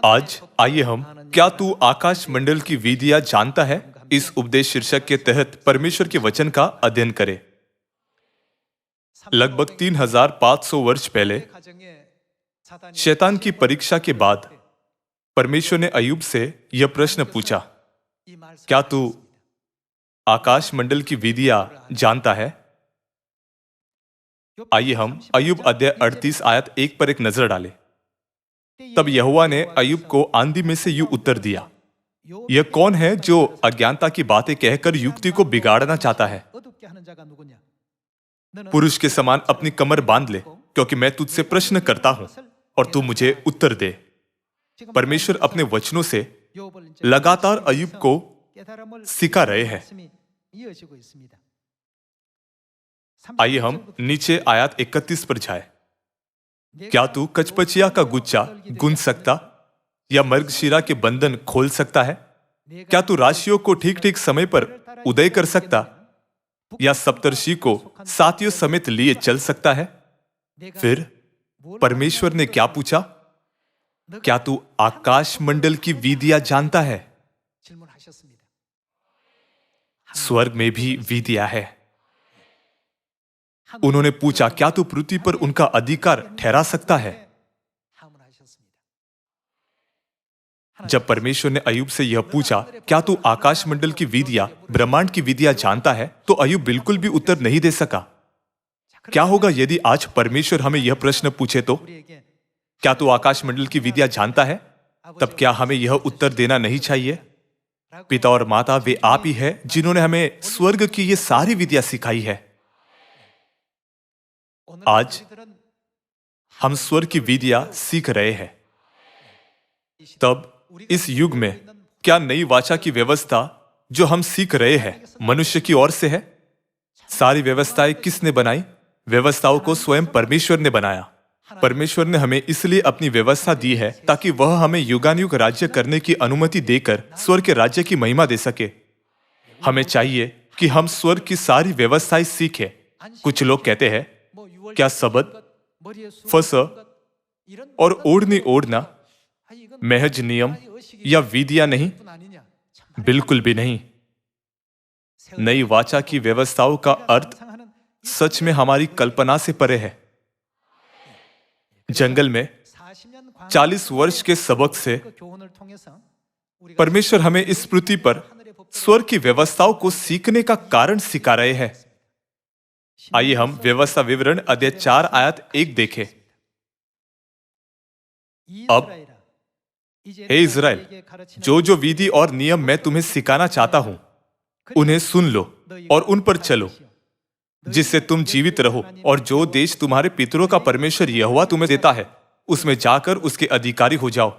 आज आइए हम क्या तू आकाश मंडल की विधियां जानता है इस उपदेश शीर्षक के तहत परमेश्वर के वचन का अध्ययन करें। लगभग 3500 वर्ष पहले शैतान की परीक्षा के बाद परमेश्वर ने अय्यूब से यह प्रश्न पूछा, क्या तू आकाश मंडल की विधियां जानता है? आइए हम अय्यूब अध्याय 38 आयत 1 पर एक नजर डालें। तब यहोवा ने अय्यूब को आंधी में से यूं उत्तर दिया, यह कौन है जो अज्ञानता की बातें कहकर युक्ति को बिगाड़ना चाहता है? पुरुष के समान अपनी कमर बांध ले, क्योंकि मैं तुझसे प्रश्न करता हूं और तू मुझे उत्तर दे। परमेश्वर अपने वचनों से लगातार अय्यूब को सिखा रहे हैं। आइए हम नीचे आयत 31 पर जाए। क्या तू कचपचिया का गुच्छा गूंथ सकता या मृगशिरा के बंधन खोल सकता है? क्या तू राशियों को ठीक ठीक समय पर उदय कर सकता या सप्तर्षि को साथियों समेत लिए चल सकता है? फिर परमेश्वर ने क्या पूछा? क्या तू आकाश मंडल की विधियां जानता है? स्वर्ग में भी विधियां है। उन्होंने पूछा, क्या तू पृथ्वी पर उनका अधिकार ठहरा सकता है? जब परमेश्वर ने अय्यूब से यह पूछा, क्या तू आकाश मंडल की विधियां, ब्रह्मांड की विधियां जानता है, तो अय्यूब बिल्कुल भी उत्तर नहीं दे सका। क्या होगा यदि आज परमेश्वर हमें यह प्रश्न पूछे तो? क्या तू आकाश मंडल की विधियां जानता है? तब क्या हमें यह उत्तर देना नहीं चाहिए? पिता और माता वे आप ही है जिन्होंने हमें स्वर्ग की ये सारी विधियां सिखाई है। आज हम स्वर्ग की विधियां सीख रहे हैं। तब इस युग में क्या नई वाचा की व्यवस्था जो हम सीख रहे हैं मनुष्य की ओर से है? सारी व्यवस्थाएं किसने बनाई? व्यवस्थाओं को स्वयं परमेश्वर ने बनाया। परमेश्वर ने हमें इसलिए अपनी व्यवस्था दी है ताकि वह हमें युगानुयुग राज्य करने की अनुमति देकर स्वर्ग के राज्य की महिमा दे सके। हमें चाहिए कि हम स्वर्ग की सारी व्यवस्थाएं सीखें। कुछ लोग कहते हैं, क्या सबत, फसह और ओढ़नी ओढ़ना महज नियम या विधियां नहीं? बिल्कुल भी नहीं। नई वाचा की व्यवस्थाओं का अर्थ सच में हमारी कल्पना से परे है। जंगल में 40 वर्ष के सबक से परमेश्वर हमें इस पृथ्वी पर स्वर्ग की व्यवस्थाओं को सीखने का कारण सिखा रहे हैं। आइए हम व्यवस्था विवरण अध्याय 4 आयत 1 देखें। अब हे इज़राइल, जो जो विधि और नियम मैं तुम्हें सिखाना चाहता हूं, उन्हें सुन लो और उन पर चलो, जिससे तुम जीवित रहो, और जो देश तुम्हारे पितरों का परमेश्वर यहोवा तुम्हें देता है, उसमें जाकर उसके अधिकारी हो जाओ।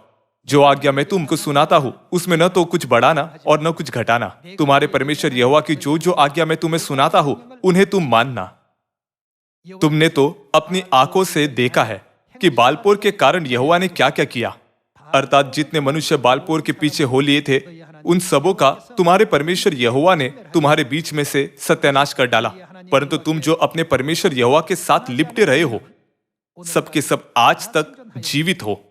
जो आज्ञा मैं तुमको सुनाता हूं, उसमें न तो कुछ बढ़ाना और न कुछ घटाना। तुम्हारे परमेश्वर यहोवा की जो जो आज्ञा मैं तुम्हें सुनाता हूं, उन्हें तुम मानना। तुमने तो अपनी आंखों से देखा है कि बालपोर के कारण यहोवा ने क्या क्या किया, अर्थात जितने मनुष्य बालपोर के पीछे हो लिए थे, उन सबों का तुम्हारे परमेश्वर यहोवा ने तुम्हारे बीच में से सत्यानाश कर डाला। परंतु तुम जो अपने परमेश्वर यहोवा के साथ लिपटे रहे हो, सबके सब आज तक जीवित हो।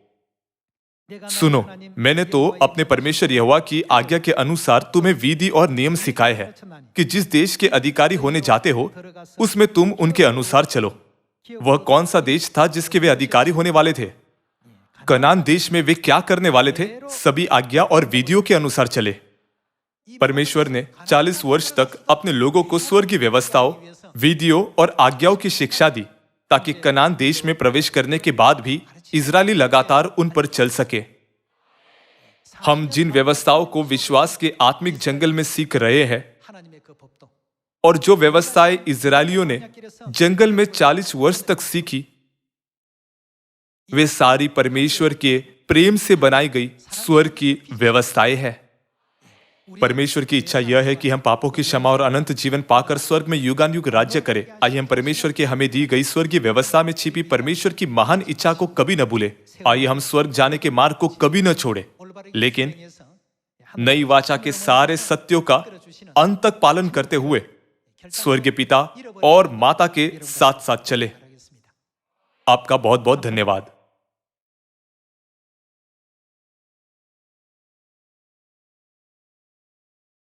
सुनो, मैंने तो अपने परमेश्वर यहोवा की आज्ञा के अनुसार तुम्हें विधि और नियम सिखाए हैं कि जिस देश के अधिकारी होने जाते हो, उसमें तुम उनके अनुसार चलो। वह कौन सा देश था जिसके वे अधिकारी होने वाले थे? कनान देश में वे क्या करने वाले थे? सभी आज्ञा और विधियों के अनुसार चले। परमेश्वर ने 40 वर्ष तक अपने लोगों को स्वर्ग की व्यवस्थाओं, विधियों और आज्ञाओं की शिक्षा दी, ताकि कनान देश में प्रवेश करने के बाद भी इजरायली लगातार उन पर चल सके। हम जिन व्यवस्थाओं को विश्वास के आत्मिक जंगल में सीख रहे हैं, और जो व्यवस्थाएं इजरायलियों ने जंगल में 40 वर्ष तक सीखी, वे सारी परमेश्वर के प्रेम से बनाई गई स्वर्ग की व्यवस्थाएं हैं। परमेश्वर की इच्छा यह है कि हम पापों की क्षमा और अनंत जीवन पाकर स्वर्ग में युगानुयुग राज्य करें। आइए हम परमेश्वर के हमें दी गई स्वर्गीय व्यवस्था में छिपी परमेश्वर की महान इच्छा को कभी न भूले। आइए हम स्वर्ग जाने के मार्ग को कभी न छोड़े, लेकिन नई वाचा के सारे सत्यों का अंत तक पालन करते हुए स्वर्गीय पिता और माता के साथ साथ चले। आपका बहुत बहुत धन्यवाद।